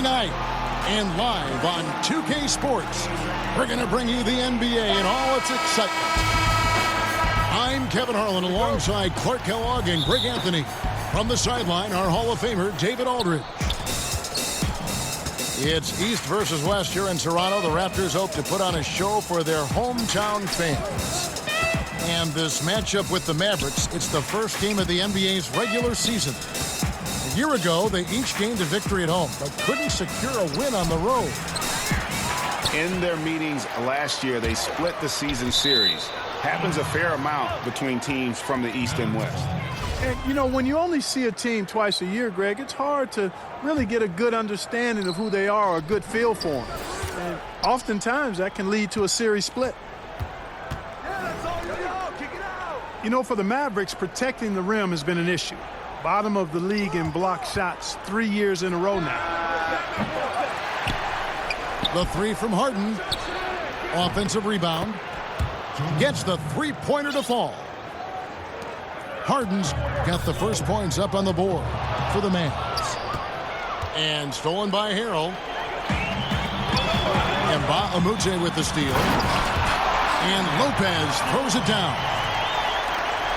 night and live on 2K Sports. We're going to bring you the NBA and all its excitement. I'm Kevin Harlan alongside Clark Kellogg and Greg Anthony. From the sideline, our Hall of Famer, David Aldridge. It's East versus West here in Toronto. The Raptors hope to put on a show for their hometown fans. And this matchup with the Mavericks, it's the first game of the NBA's regular season. A year ago, they each gained a victory at home, but couldn't secure a win on the road. In their meetings last year, they split the season series. Happens a fair amount between teams from the East and West. And, you know, when you only see a team twice a year, Greg, it's hard to really get a good understanding of who they are or a good feel for them. And oftentimes, that can lead to a series split. You know, for the Mavericks, protecting the rim has been an issue. Bottom of the league in block shots 3 years in a row now. The three from Harden. Offensive rebound. Gets the three-pointer to fall. Harden's got the first points up on the board for the Mavs. And stolen by Harrell. And Amute with the steal. And Lopez throws it down.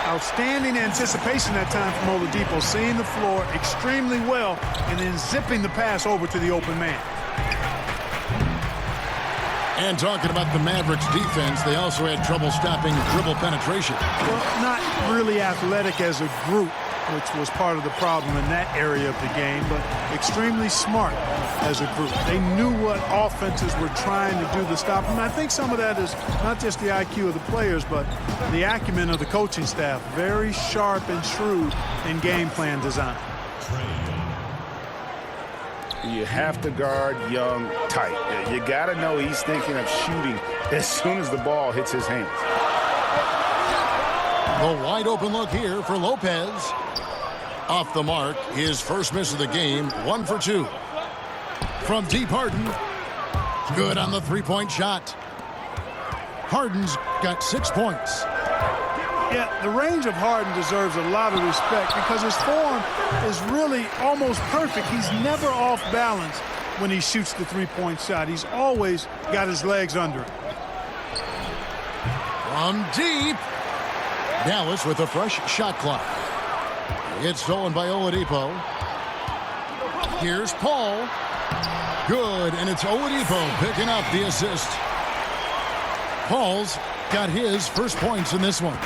Outstanding anticipation that time from Oladipo, seeing the floor extremely well and then zipping the pass over to the open man. And talking about the Mavericks defense, they also had trouble stopping dribble penetration. Well, not really athletic as a group, which was part of the problem in that area of the game, but extremely smart as a group. They knew what offenses were trying to do to stop them. I think some of that is not just the IQ of the players, but the acumen of the coaching staff. Very sharp and shrewd in game plan design. You have to guard Young tight. You got to know he's thinking of shooting as soon as the ball hits his hands. The wide open look here for Lopez. Off the mark, his first miss of the game, 1 for 2. From deep, Harden. Good on the three-point shot. Harden's got 6 points. Yeah, the range of Harden deserves a lot of respect because his form is really almost perfect. He's never off balance when he shoots the three-point shot. He's always got his legs under it. From deep. Dallas with a fresh shot clock. It's stolen by Oladipo. Here's Paul. Good, and it's Oladipo picking up the assist. Paul's got his first points in this one.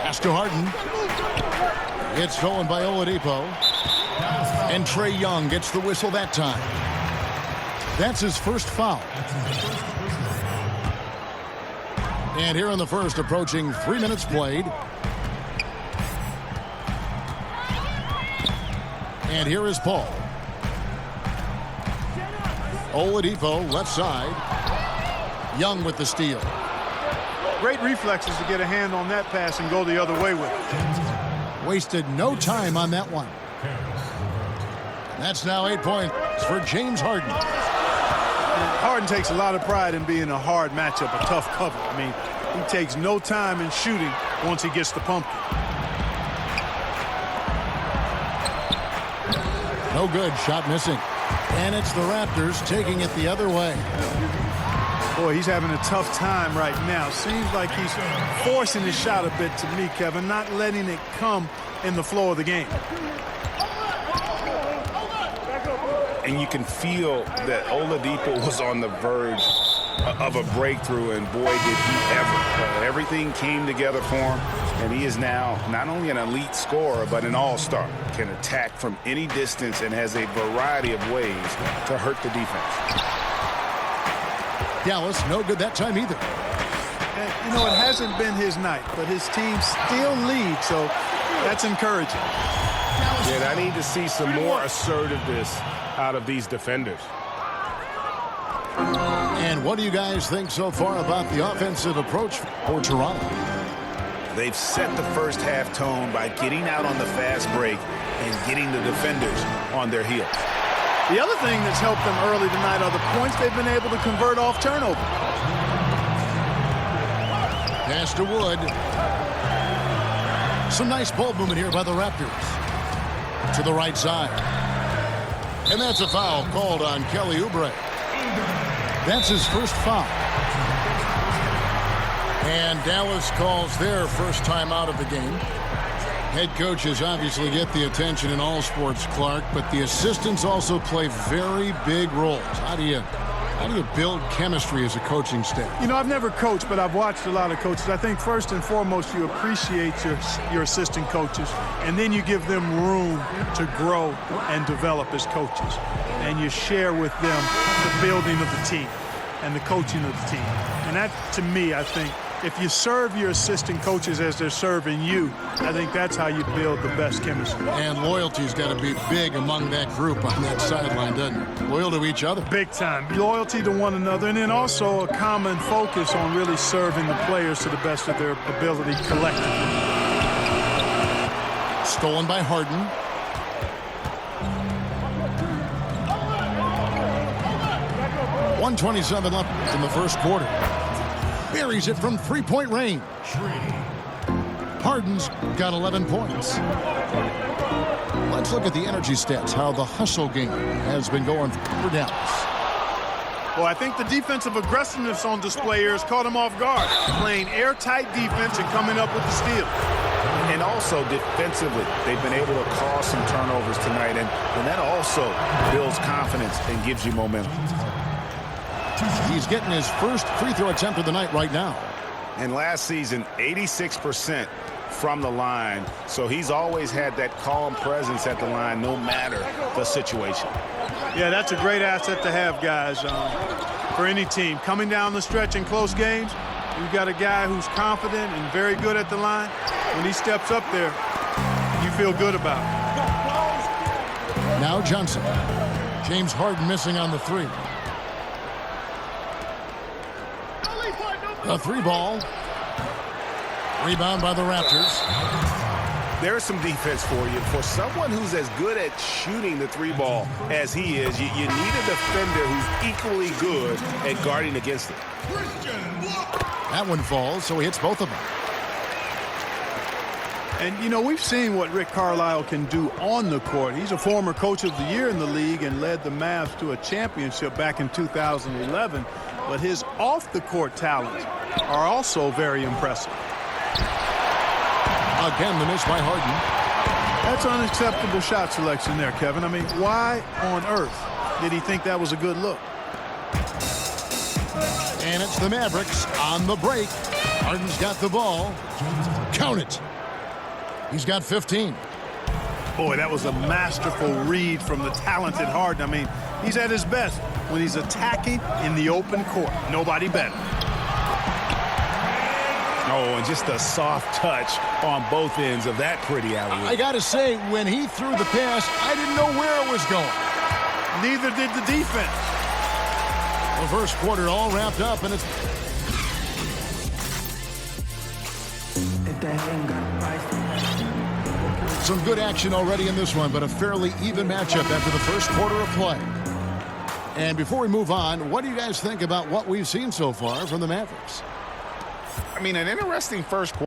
Pass to Harden. It's stolen by Oladipo. And Trae Young gets the whistle that time. That's his first foul. And here in the first, approaching 3 minutes played. And here is Paul. Oladipo, left side. Young with the steal. Great reflexes to get a hand on that pass and go the other way with it. Wasted no time on that one. That's now 8 points for James Harden. And Harden takes a lot of pride in being a hard matchup, a tough cover. I mean, he takes no time in shooting once he gets the pumpkin. No good, shot missing. And it's the Raptors taking it the other way. Boy, he's having a tough time right now. Seems like he's forcing his shot a bit to me, Kevin, not letting it come in the flow of the game. And you can feel that Oladipo was on the verge of a breakthrough, and boy, did he ever. Everything came together for him, and he is now not only an elite scorer, but an all-star. Can attack from any distance and has a variety of ways to hurt the defense. Dallas, no good that time either. And, you know, it hasn't been his night, but his team still leads, so that's encouraging. Yeah, I need to see some more assertiveness out of these defenders. And what do you guys think so far about the offensive approach for Toronto? They've set the first half tone by getting out on the fast break and getting the defenders on their heels. The other thing that's helped them early tonight are the points they've been able to convert off turnover. Pass to Wood. Some nice ball movement here by the Raptors. To the right side. And that's a foul called on Kelly Oubre. That's his first foul. And Dallas calls their first time out of the game. Head coaches obviously get the attention in all sports, Clark, but the assistants also play very big roles. How do you build chemistry as a coaching staff? You know, I've never coached, but I've watched a lot of coaches. I think first and foremost, you appreciate your assistant coaches, and then you give them room to grow and develop as coaches. And you share with them the building of the team and the coaching of the team. And that, to me, I think, if you serve your assistant coaches as they're serving you, I think that's how you build the best chemistry. And loyalty's got to be big among that group on that sideline, doesn't it? Loyal to each other. Big time. Loyalty to one another, and then also a common focus on really serving the players to the best of their ability collectively. Stolen by Harden. .127 left in the first quarter. Buries it from three-point range. Harden's got 11 points. Let's look at the energy stats, how the hustle game has been going for Dallas. Well, I think the defensive aggressiveness on display here has caught him off guard. Playing airtight defense and coming up with the steal. And also defensively, they've been able to cause some turnovers tonight, and that also builds confidence and gives you momentum. He's getting his first free throw attempt of the night right now. And last season, 86% from the line. So he's always had that calm presence at the line no matter the situation. Yeah, that's a great asset to have, guys, for any team. Coming down the stretch in close games, you've got a guy who's confident and very good at the line. When he steps up there, you feel good about it. Now Johnson. James Harden missing on the three. A three ball. Rebound by the Raptors. There's some defense for you. For someone who's as good at shooting the three ball as he is, you need a defender who's equally good at guarding against it. That one falls, so he hits both of them. And, you know, we've seen what Rick Carlisle can do on the court. He's a former coach of the year in the league and led the Mavs to a championship back in 2011. But his off-the-court talents are also very impressive. Again, the miss by Harden. That's unacceptable shot selection there, Kevin. I mean, why on earth did he think that was a good look? And it's the Mavericks on the break. Harden's got the ball. Count it. He's got 15. Boy, that was a masterful read from the talented Harden. I mean, he's at his best when he's attacking in the open court. Nobody better. Oh, and just a soft touch on both ends of that pretty alley-oop. I got to say, when he threw the pass, I didn't know where it was going. Neither did the defense. The first quarter all wrapped up, and it's... Some good action already in this one, but a fairly even matchup after the first quarter of play. And before we move on, what do you guys think about what we've seen so far from the Mavericks? I mean, an interesting first quarter.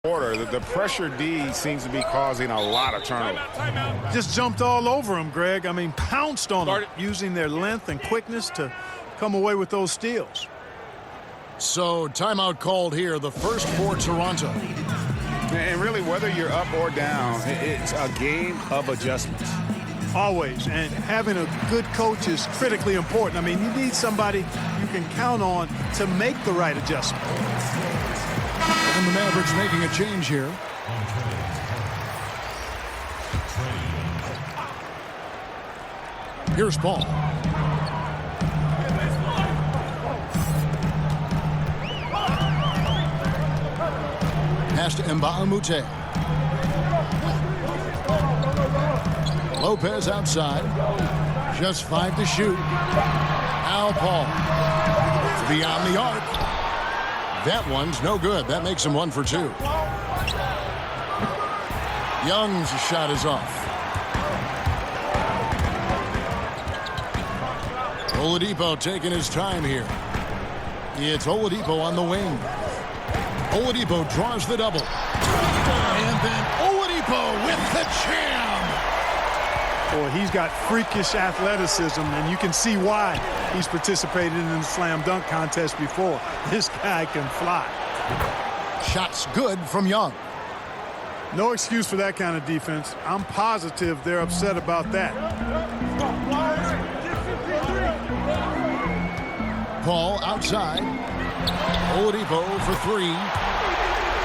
quarter. The pressure D seems to be causing a lot of turnover. Just jumped all over him, Greg. I mean, pounced on him, using their length and quickness to come away with those steals. So, timeout called here, the first for Toronto. And really, whether you're up or down, it's a game of adjustments. Always. And having a good coach is critically important. I mean, you need somebody you can count on to make the right adjustment. And the Mavericks making a change here. Here's Paul. Pass to Mbamute. Lopez outside. Just 5 to shoot. Now Paul. Beyond the arc. That one's no good. That makes him 1 for 2. Young's shot is off. Oladipo taking his time here. It's Oladipo on the wing. Oladipo draws the double. And then Oladipo with the jam. Boy, he's got freakish athleticism, and you can see why he's participated in the slam dunk contest before. This guy can fly. Shots good from Young. No excuse for that kind of defense. I'm positive they're upset about that. Paul outside. Oladipo for 3.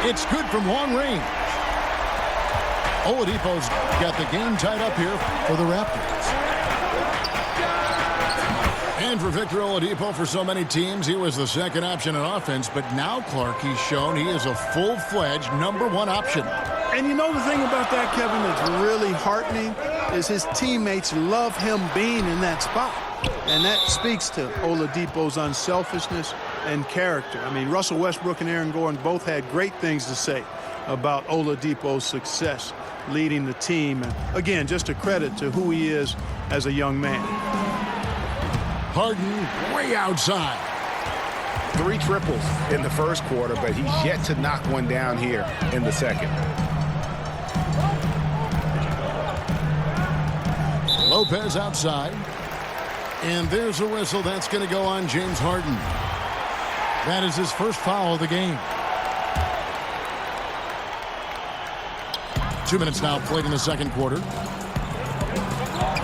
It's good from long range. Oladipo's got the game tied up here for the Raptors. And for Victor Oladipo, for so many teams, he was the second option in offense. But now, Clark, he's shown he is a full-fledged #1 option. And you know the thing about that, Kevin, that's really heartening is his teammates love him being in that spot. And that speaks to Oladipo's unselfishness and character. I mean, Russell Westbrook and Aaron Gordon both had great things to say about Oladipo's success leading the team. And again, just a credit to who he is as a young man. Harden way outside. 3 triples in the first quarter, but he's yet to knock one down here in the second. Lopez outside. And there's a whistle. That's going to go on James Harden. That is his first foul of the game. 2 minutes now played in the second quarter.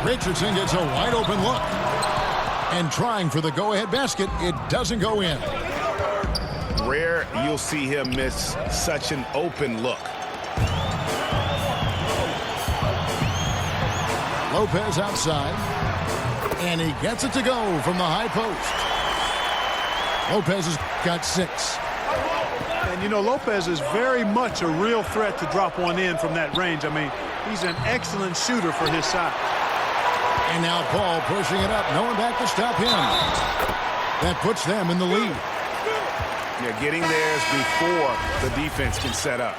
Richardson gets a wide open look. And trying for the go-ahead basket. It doesn't go in. Rare you'll see him miss such an open look. Lopez outside. And he gets it to go from the high post. Lopez has got 6. And, you know, Lopez is very much a real threat to drop one in from that range. I mean, he's an excellent shooter for his size. And now Paul pushing it up. No one back to stop him. That puts them in the lead. Yeah, getting theirs before the defense can set up.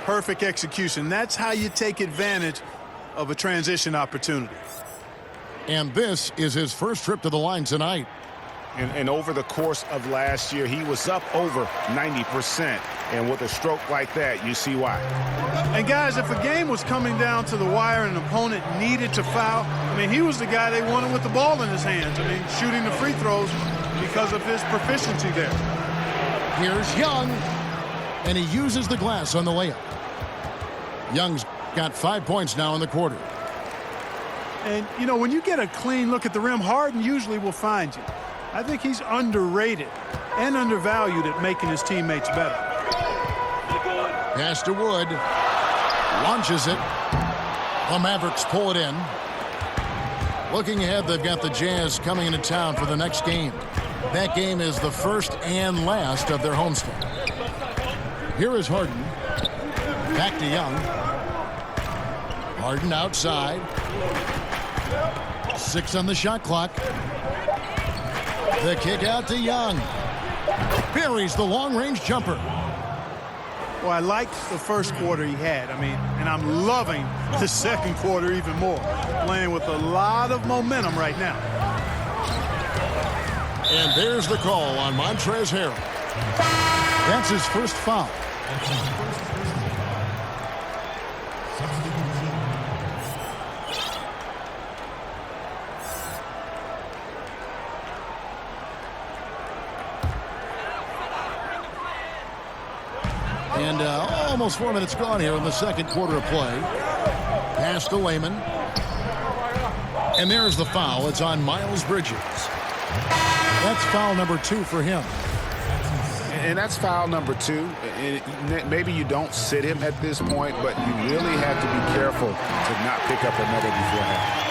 Perfect execution. That's how you take advantage of a transition opportunity. And this is his first trip to the line tonight. And over the course of last year, he was up over 90%. And with a stroke like that, you see why. And, guys, if a game was coming down to the wire and an opponent needed to foul, I mean, he was the guy they wanted with the ball in his hands. I mean, shooting the free throws because of his proficiency there. Here's Young. And he uses the glass on the layup. Young's got 5 points now in the quarter. And, you know, when you get a clean look at the rim, Harden usually will find you. I think he's underrated and undervalued at making his teammates better. Pass to Wood. Launches it. The Mavericks pull it in. Looking ahead, they've got the Jazz coming into town for the next game. That game is the first and last of their homestand. Here is Harden. Back to Young. Harden outside. 6 on the shot clock. The kick out to Young. Buries the long-range jumper. Well, I liked the first quarter he had. I mean, and I'm loving the second quarter even more. Playing with a lot of momentum right now. And there's the call on Montrezl Harrell. That's his first foul. And almost 4 minutes gone here in the second quarter of play. Pass to Lehman. And there's the foul. It's on Miles Bridges. That's foul number 2 for him. And that's foul number 2. And maybe you don't sit him at this point, but you really have to be careful to not pick up another beforehand.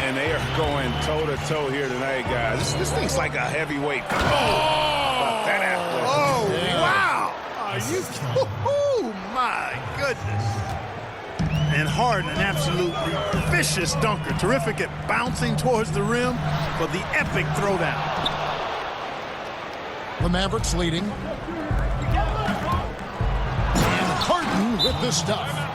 And they are going toe-to-toe here tonight, guys. This thing's like a heavyweight. Oh, that athlete. Oh, yeah. Wow. Are you? Oh, my goodness. And Harden, an absolutely vicious dunker. Terrific at bouncing towards the rim for the epic throwdown. The Mavericks leading. And Harden with the stuff.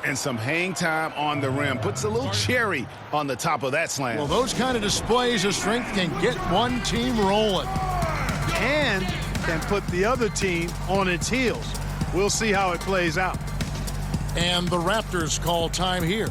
And some hang time on the rim. Puts a little cherry on the top of that slam. Well, those kind of displays of strength can get one team rolling. And can put the other team on its heels. We'll see how it plays out. And the Raptors call time here.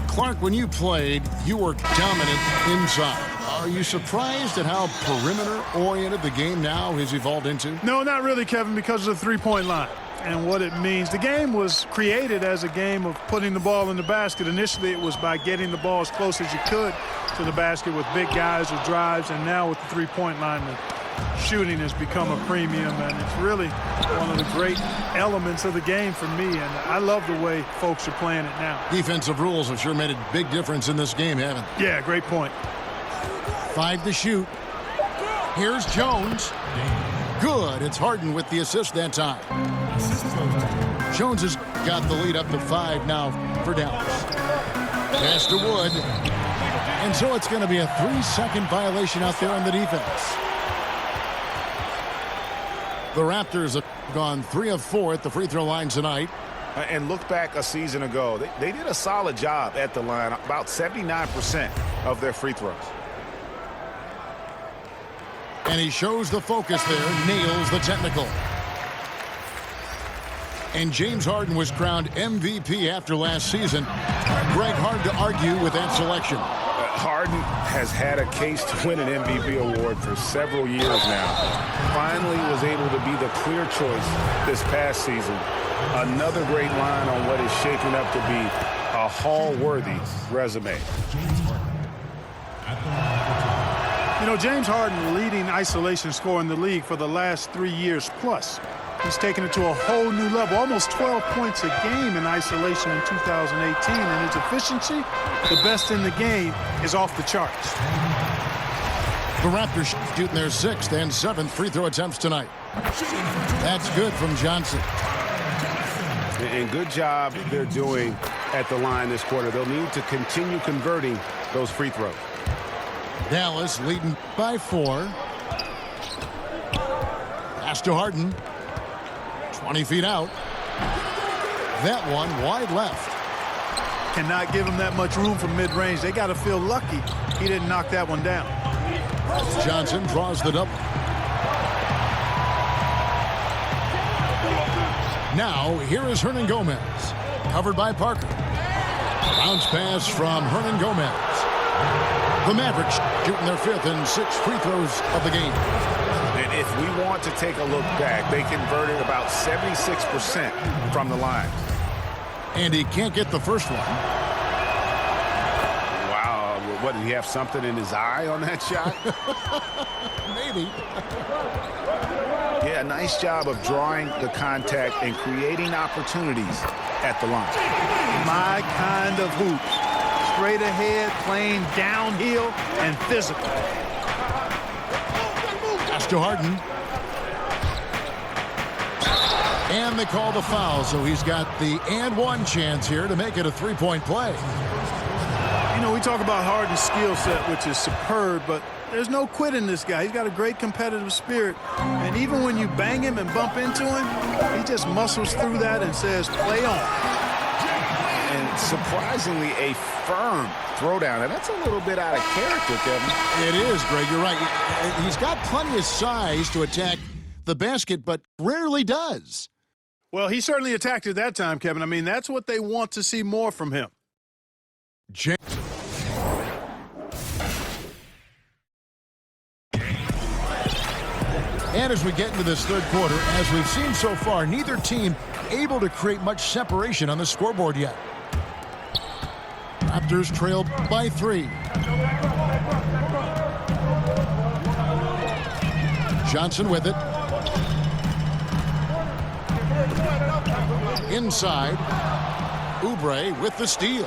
Clark, when you played, you were dominant inside. Are you surprised at how perimeter-oriented the game now has evolved into? No, not really, Kevin, because of the three-point line and what it means. The game was created as a game of putting the ball in the basket. Initially, it was by getting the ball as close as you could to the basket with big guys or drives, and now with the three-point line, the shooting has become a premium, and it's really one of the great elements of the game for me, and I love the way folks are playing it now. Defensive rules have sure made a big difference in this game, haven't they? Yeah, great point. 5 to shoot. Here's Jones. Good. It's Harden with the assist that time. Jones has got the lead up to 5 now for Dallas. Pass to Wood. And so it's going to be a 3-second violation out there on the defense. The Raptors have gone 3 of 4 at the free throw line tonight. And look back a season ago. They did a solid job at the line, about 79% of their free throws. And he shows the focus there, nails the technical. And James Harden was crowned MVP after last season. Greg, hard to argue with that selection. Harden has had a case to win an MVP award for several years now. Finally was able to be the clear choice this past season. Another great line on what is shaping up to be a Hall-worthy resume. You know, James Harden leading isolation scorer in the league for the last 3 years plus. He's taken it to a whole new level, almost 12 points a game in isolation in 2018, and his efficiency, the best in the game, is off the charts. The Raptors shooting their 6th and 7th free throw attempts tonight. That's good from Johnson. And good job they're doing at the line this quarter. They'll need to continue converting those free throws. Dallas leading by 4. Pass to Harden. 20 feet out. That one wide left. Cannot give him that much room from mid-range. They got to feel lucky he didn't knock that one down. Johnson draws the double. Now, here is Hernan Gomez. Covered by Parker. Bounce pass from Hernan Gomez. The Mavericks shooting their 5th and 6th free throws of the game. And if we want to take a look back, they converted about 76% from the line. And he can't get the first one. Wow. What, did he have something in his eye on that shot? Maybe. Yeah, nice job of drawing the contact and creating opportunities at the line. My kind of hoops. Straight ahead, playing downhill, and physical. Pass to Harden. And they call the foul, so he's got the and one chance here to make it a three-point play. You know, we talk about Harden's skill set, which is superb, but there's no quitting this guy. He's got a great competitive spirit. And even when you bang him and bump into him, he just muscles through that and says, play on. And surprisingly, a firm throwdown. And that's a little bit out of character, Kevin. It is, Greg. You're right. He's got plenty of size to attack the basket, but rarely does. Well, he certainly attacked it that time, Kevin. I mean, that's what they want to see more from him. And as we get into this third quarter, as we've seen so far, neither team able to create much separation on the scoreboard yet. Raptors trail by 3. Johnson with it. Inside. Oubre with the steal.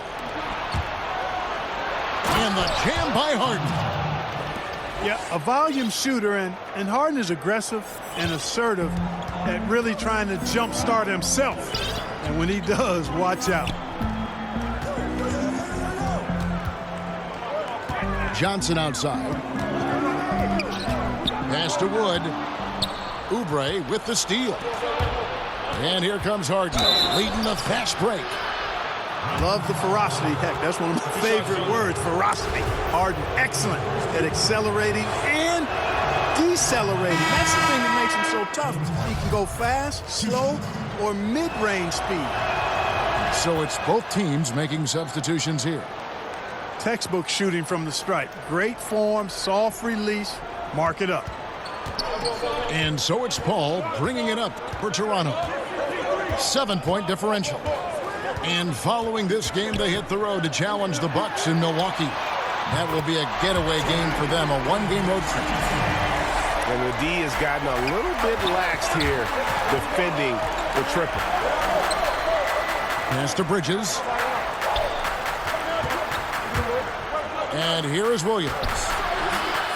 And the jam by Harden. Yeah, a volume shooter, and Harden is aggressive and assertive at really trying to jumpstart himself. And when he does, watch out. Johnson outside. Pass to Wood. Oubre with the steal. And here comes Harden, leading the fast break. Love the ferocity. Heck, that's one of my favorite words, ferocity. Harden, excellent at accelerating and decelerating. That's the thing that makes him so tough. He can go fast, slow, or mid-range speed. So it's both teams making substitutions here. Textbook shooting from the stripe. Great form, soft release, mark it up. And so it's Paul bringing it up for Toronto. 7-point differential. And following this game, they hit the road to challenge the Bucks in Milwaukee. That will be a getaway game for them, a one-game road trip. And the D has gotten a little bit laxed here defending the triple. Pass to Bridges. And here is Williams.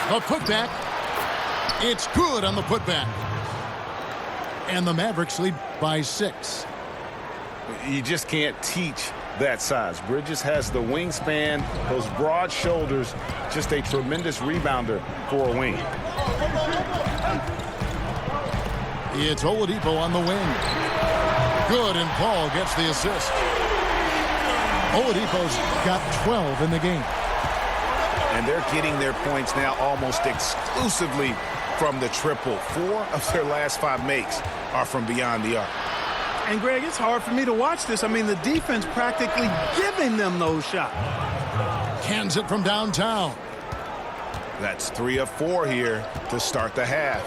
The putback. It's good on the putback. And the Mavericks lead by 6. You just can't teach that size. Bridges has the wingspan, those broad shoulders, just a tremendous rebounder for a wing. It's Oladipo on the wing. Good, and Paul gets the assist. Oladipo's got 12 in the game. And they're getting their points now almost exclusively from the triple. 4 of their last 5 makes are from beyond the arc. And, Greg, it's hard for me to watch this. I mean, the defense practically giving them those shots. Cans it from downtown. That's 3 of 4 here to start the half.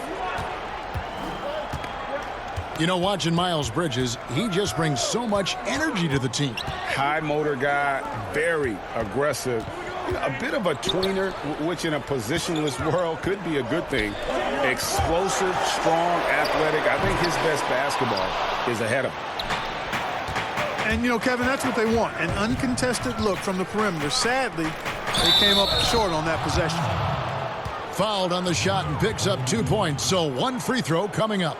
You know, watching Miles Bridges, he just brings so much energy to the team. High motor guy, very aggressive. A bit of a tweener, which in a positionless world could be a good thing. Explosive, strong, athletic. I think his best basketball is ahead of him. And, you know, Kevin, that's what they want. An uncontested look from the perimeter. Sadly, they came up short on that possession. Fouled on the shot and picks up 2 points. So 1 free throw coming up.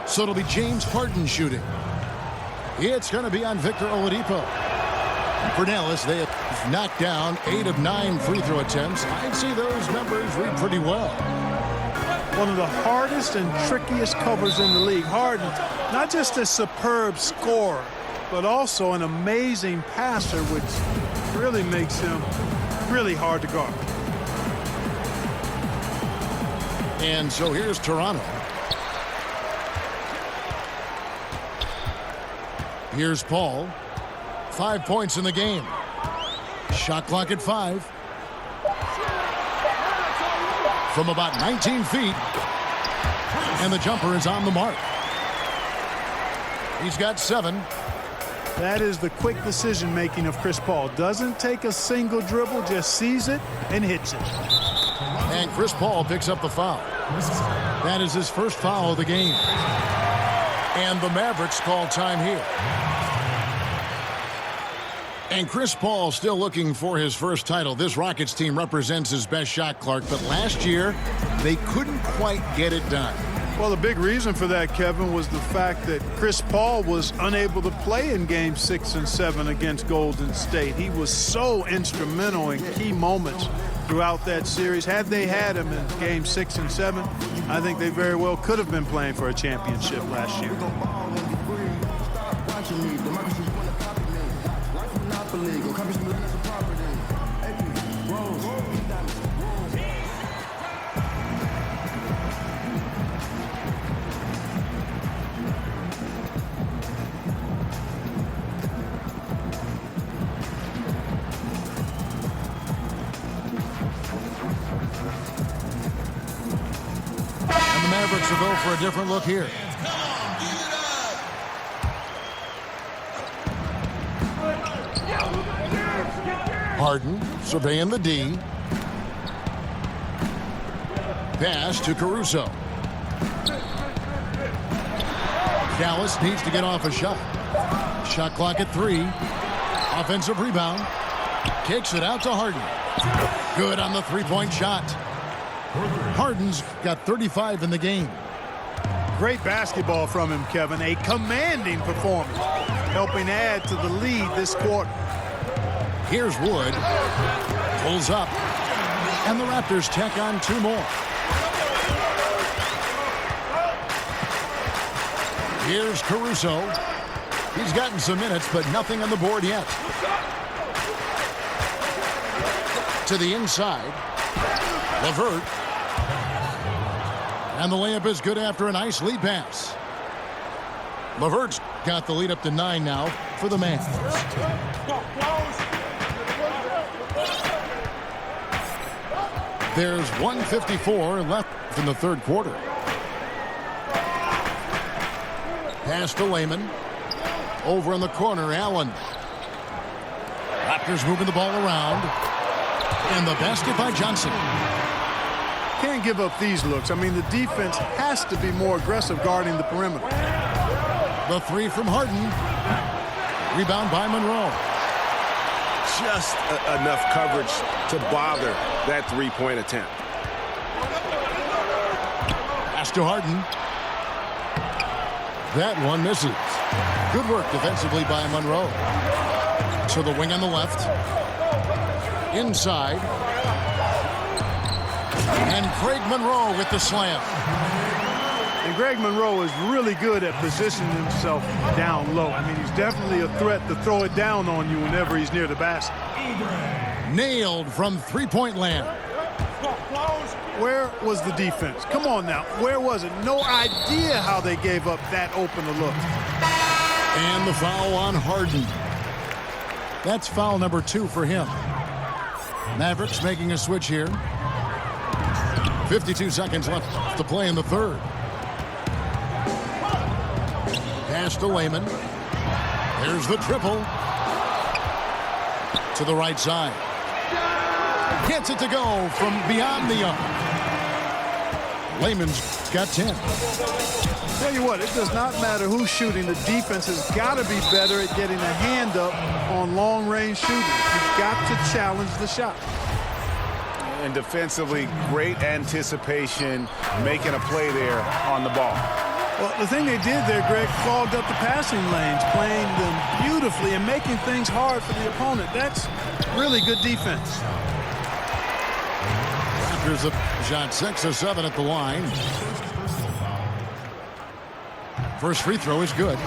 So it'll be James Harden shooting. It's going to be on Victor Oladipo. For Dallas, they have knocked down 8 of 9 free throw attempts. I'd see those numbers read pretty well. One of the hardest and trickiest covers in the league. Harden, not just a superb scorer, but also an amazing passer, which really makes him really hard to guard. And so here's Toronto. Here's Paul. 5 points in the game. Shot clock at 5. From about 19 feet. And the jumper is on the mark. He's got 7. That is the quick decision-making of Chris Paul. Doesn't take a single dribble, just sees it and hits it. And Chris Paul picks up the foul. That is his first foul of the game. And the Mavericks call time here. And Chris Paul still looking for his first title. This Rockets team represents his best shot, Clark, but last year they couldn't quite get it done. Well, the big reason for that, Kevin, was the fact that Chris Paul was unable to play in Game 6 and 7 against Golden State. He was so instrumental in key moments throughout that series. Had they had him in Game 6 and 7, I think they very well could have been playing for a championship last year. Mavericks will go for a different look here. Harden surveying the D. Pass to Caruso. Dallas needs to get off a shot. Shot clock at 3. Offensive rebound. Kicks it out to Harden. Good on the three-point shot. Harden's got 35 in the game. Great basketball from him, Kevin. A commanding performance, helping add to the lead this quarter. Here's Wood. Pulls up. And the Raptors tack on 2 more. Here's Caruso. He's gotten some minutes, but nothing on the board yet. To the inside. LeVert. And the layup is good after a nice lead pass. LeVert's got the lead up to 9 now for the Mavs. There's 1:54 left in the third quarter. Pass to Layman. Over in the corner, Allen. Raptors moving the ball around. And the basket by Johnson. Can't give up these looks. I mean, the defense has to be more aggressive guarding the perimeter. The 3 from Harden. Rebound by Monroe. Just enough coverage to bother that three-point attempt. Pass to Harden. That one misses. Good work defensively by Monroe. To the wing on the left. Inside. And Greg Monroe with the slam. And Greg Monroe is really good at positioning himself down low. I mean, he's definitely a threat to throw it down on you whenever he's near the basket. Nailed from three-point land. Where was the defense? Come on now. Where was it? No idea how they gave up that open a look. And the foul on Harden. That's foul number 2 for him. Mavericks making a switch here. 52 seconds left to play in the third. Pass to Layman. There's the triple. To the right side. Gets it to go from beyond the arc. Layman's got 10. Tell you what, it does not matter who's shooting. The defense has got to be better at getting a hand up on long-range shooting. You've got to challenge the shot. And defensively, great anticipation, making a play there on the ball. Well, the thing they did there, Greg, clogged up the passing lanes, playing them beautifully and making things hard for the opponent. That's really good defense. Raptors have shot 6 or 7 at the line. First free throw is good.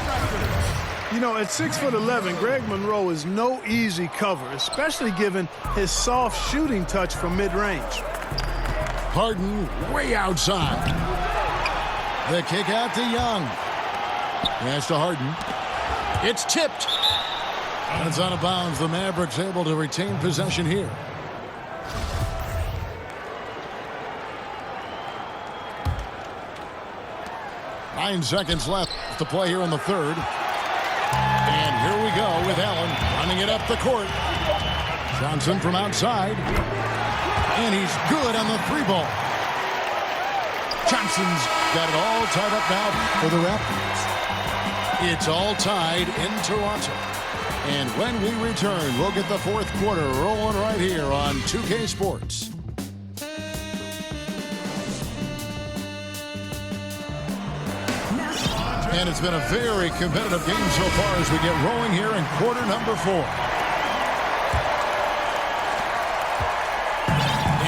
You know, at 6'11", Greg Monroe is no easy cover, especially given his soft shooting touch from mid-range. Harden way outside. The kick out to Young. Pass to Harden. It's tipped. And it's out of bounds. The Mavericks able to retain possession here. Nine seconds left to play here in the third. And here we go with Allen running it up the court. Johnson from outside. And he's good on the 3-ball. Johnson's got it all tied up now for the Raptors. It's all tied in Toronto. And when we return, we'll get the fourth quarter rolling right here on 2K Sports. And it's been a very competitive game so far as we get rolling here in quarter number 4.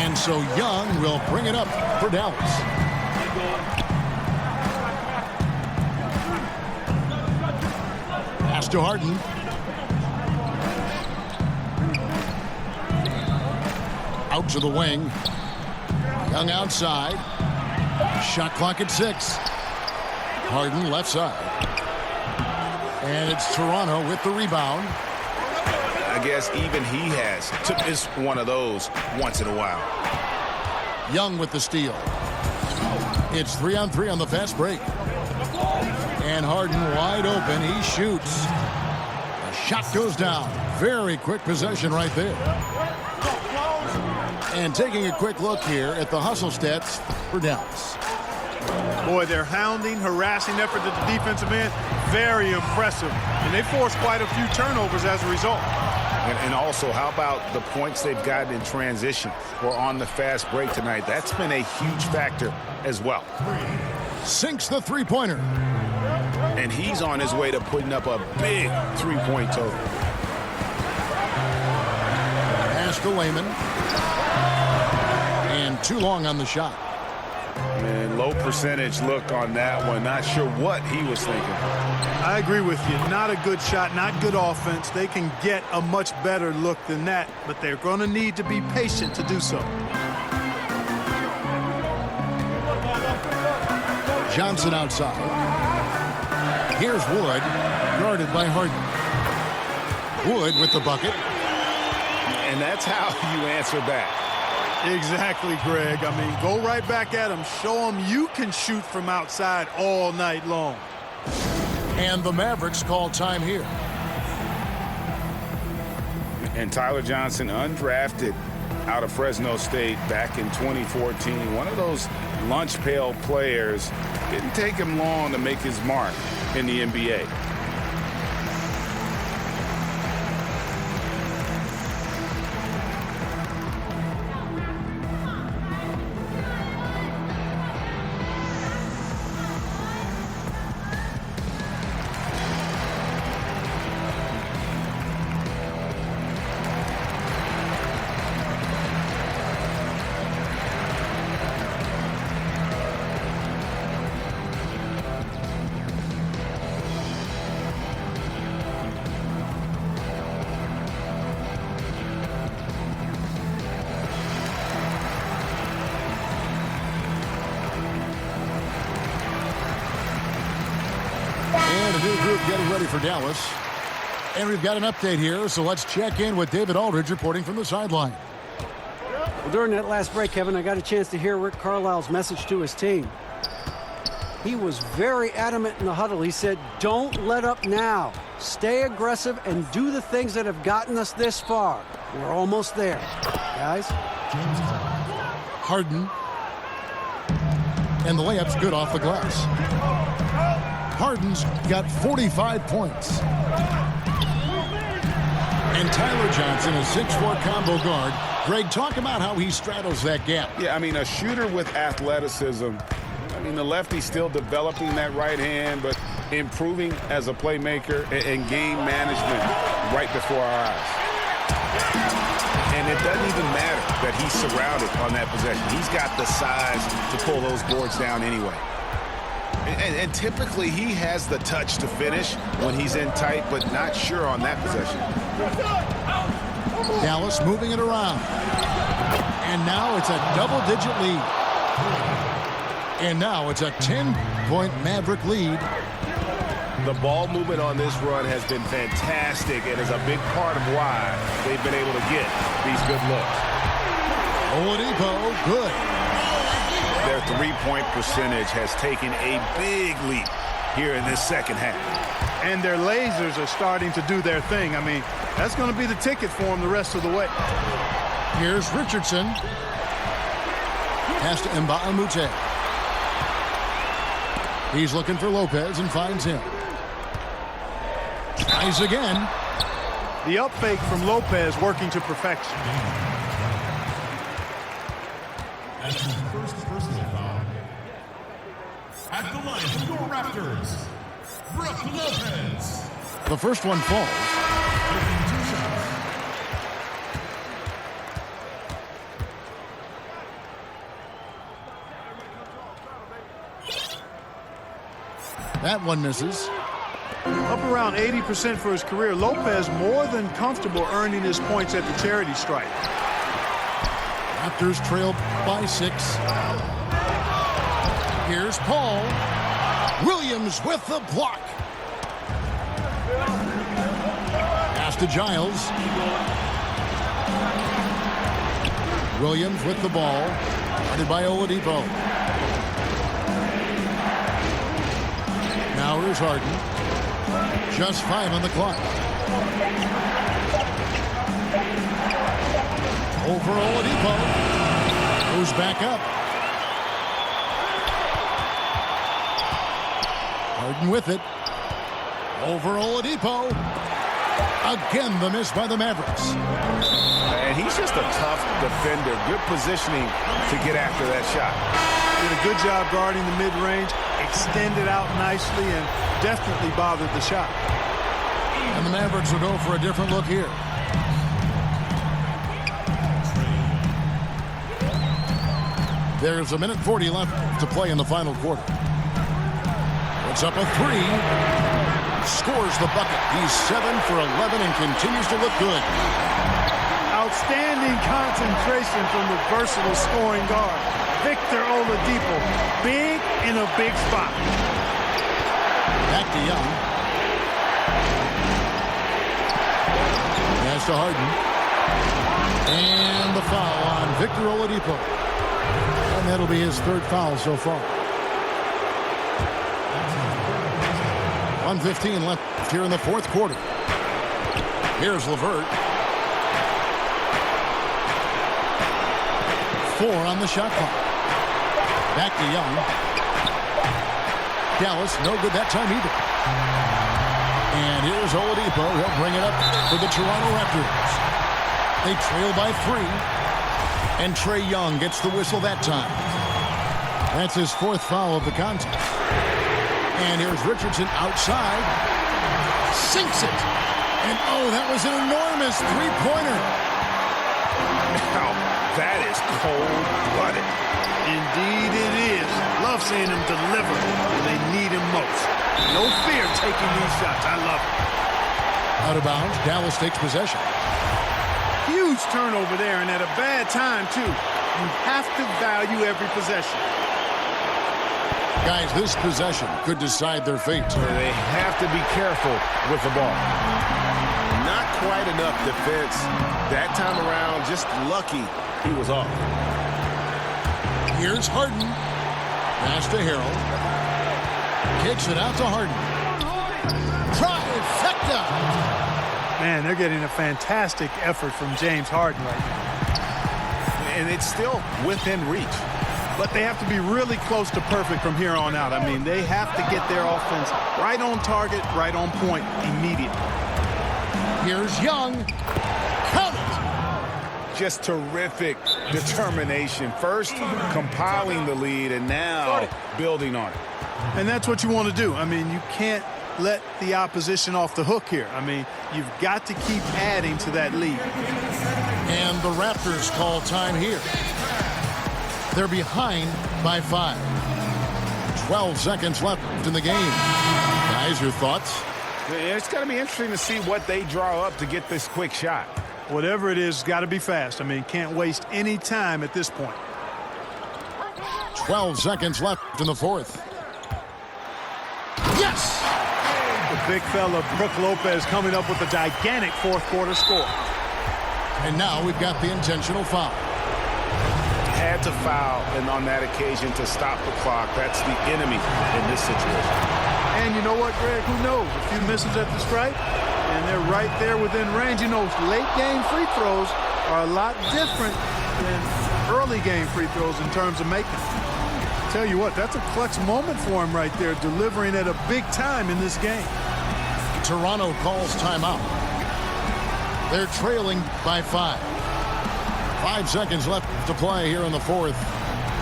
And so Young will bring it up for Dallas. Pass to Harden. Out to the wing. Young outside. Shot clock at 6. Harden left side. And it's Toronto with the rebound. I guess even he is one of those once in a while. Young with the steal. It's 3-on-3 on the fast break. And Harden wide open. He shoots. The shot goes down. Very quick possession right there. And taking a quick look here at the hustle stats for Dallas. Boy, their hounding, harassing effort at the defensive end, very impressive. And they forced quite a few turnovers as a result. And also, how about the points they've gotten in transition or on the fast break tonight? That's been a huge factor as well. Sinks the three-pointer. And he's on his way to putting up a big three-point total. Pass to Layman. And too long on the shot. And low percentage look on that one. Not sure what he was thinking. I agree with you. Not a good shot, not good offense. They can get a much better look than that, but they're going to need to be patient to do so. Johnson outside. Here's Wood, guarded by Harden. Wood with the bucket. And that's how you answer back. Exactly, Greg. I mean, go right back at him. Show him you can shoot from outside all night long. And the Mavericks call time here. And Tyler Johnson, undrafted out of Fresno State back in 2014. One of those lunch pail players. Didn't take him long to make his mark in the NBA. And a new group getting ready for Dallas. And we've got an update here, so let's check in with David Aldridge reporting from the sideline. Well, during that last break, Kevin, I got a chance to hear Rick Carlisle's message to his team. He was very adamant in the huddle. He said, don't let up now. Stay aggressive and do the things that have gotten us this far. We're almost there, guys. Harden. And the layup's good off the glass. Harden's got 45 points. And Tyler Johnson, a 6'4" combo guard. Greg, talk about how he straddles that gap. Yeah, I mean, a shooter with athleticism. I mean, the lefty's still developing that right hand, but improving as a playmaker and game management right before our eyes. And it doesn't even matter that he's surrounded on that possession. He's got the size to pull those boards down anyway. And typically he has the touch to finish when he's in tight, but not sure on that possession. Dallas moving it around. And now it's a double-digit lead. And now it's a 10-point Maverick lead. The ball movement on this run has been fantastic and is a big part of why they've been able to get these good looks. Oladipo, good. Their three-point percentage has taken a big leap here in this second half. And their lasers are starting to do their thing. I mean, that's going to be the ticket for them the rest of the way. Here's Richardson. Pass to Mbamute. He's looking for Lopez and finds him. Tries again. The up fake from Lopez working to perfection. That's his first personal foul. At the line for your Raptors, Brook Lopez. The first one falls. Taking 2 shots. That one misses. Up around 80% for his career, Lopez more than comfortable earning his points at the charity stripe. Raptors trail by 6. Here's Paul. Williams with the block. Pass to Giles. Williams with the ball. Guarded by Oladipo. Now here's Harden. Just 5 on the clock. Over Oladipo. Who's back up. Harden with it. Over Oladipo. Again, the miss by the Mavericks. And he's just a tough defender. Good positioning to get after that shot. Did a good job guarding the mid-range, extended out nicely, and definitely bothered the shot. And the Mavericks will go for a different look here. There's 1:40 left to play in the final quarter. Puts up a 3. Scores the bucket. He's 7 for 11 and continues to look good. Outstanding concentration from the versatile scoring guard, Victor Oladipo. Big in a big spot. Back to Young. Pass to Harden. And the foul on Victor Oladipo. And that'll be his 3rd foul so far. 1:15 left here in the 4th quarter. Here's LeVert. 4 on the shot clock. Back to Young. Dallas, no good that time either. And here's Oladipo. He'll bring it up for the Toronto Raptors. They trail by 3. And Trae Young gets the whistle that time. That's his 4th foul of the contest. And here's Richardson outside. Sinks it. And oh, that was an enormous 3-pointer. Now, that is cold-blooded. Indeed it is. Love seeing him deliver when they need him most. No fear taking these shots. I love it. Out of bounds, Dallas takes possession. Huge turnover there, and at a bad time, too. You have to value every possession. Guys, this possession could decide their fate. They have to be careful with the ball. Not quite enough defense. That time around, just lucky he was off. Here's Harden. Pass to Harrell. Kicks it out to Harden. Trifecta! Man, they're getting a fantastic effort from James Harden right now. And it's still within reach. But they have to be really close to perfect from here on out. I mean, they have to get their offense right on target, right on point immediately. Here's Young. Count it! Just terrific determination. First, compiling the lead, and now building on it. And that's what you want to do. I mean, you can't let the opposition off the hook here. I mean, you've got to keep adding to that lead. And the Raptors call time here. They're behind by 5. 12 seconds left in the game. Guys, your thoughts? It's going to be interesting to see what they draw up to get this quick shot. Whatever it is, got to be fast. I mean, can't waste any time at this point. 12 seconds left in the 4th. Yes! The big fella, Brook Lopez, coming up with a gigantic 4th quarter score. And now we've got the intentional foul. Had to foul, and on that occasion to stop the clock. That's the enemy in this situation. And you know what, Greg? Who knows? A few misses at the stripe, and they're right there within range. You know, late game free throws are a lot different than early game free throws in terms of making. Tell you what, that's a clutch moment for him right there, delivering at a big time in this game. Toronto calls timeout. They're trailing by 5. 5 seconds left to play here in the 4th.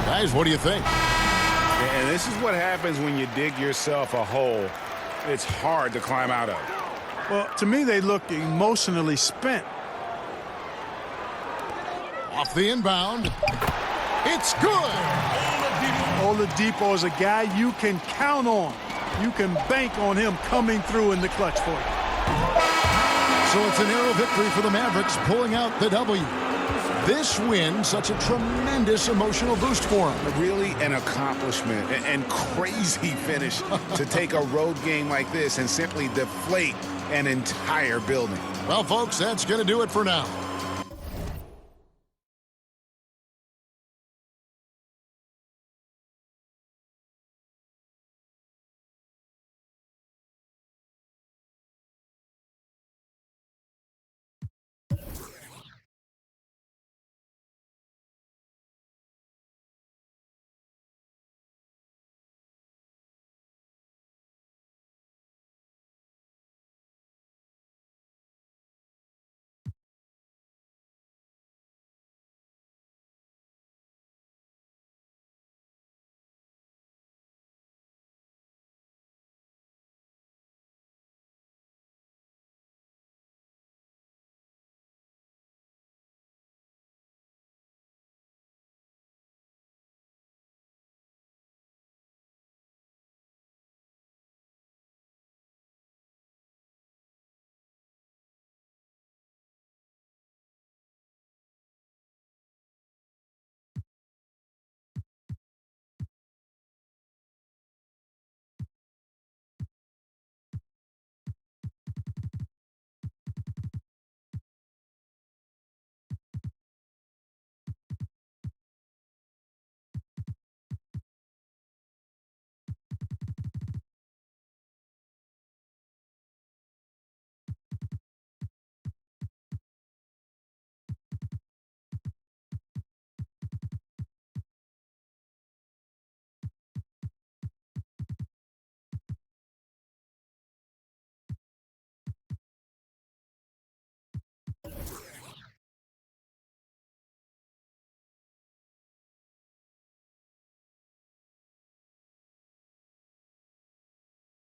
Guys, what do you think? And this is what happens when you dig yourself a hole. It's hard to climb out of. Well, to me, they look emotionally spent. Off the inbound. It's good. Oladipo is a guy you can count on. You can bank on him coming through in the clutch for you. So it's a narrow victory for the Mavericks, pulling out the W. This win, such a tremendous emotional boost for them. Really an accomplishment and crazy finish to take a road game like this and simply deflate an entire building. Well, folks, that's going to do it for now.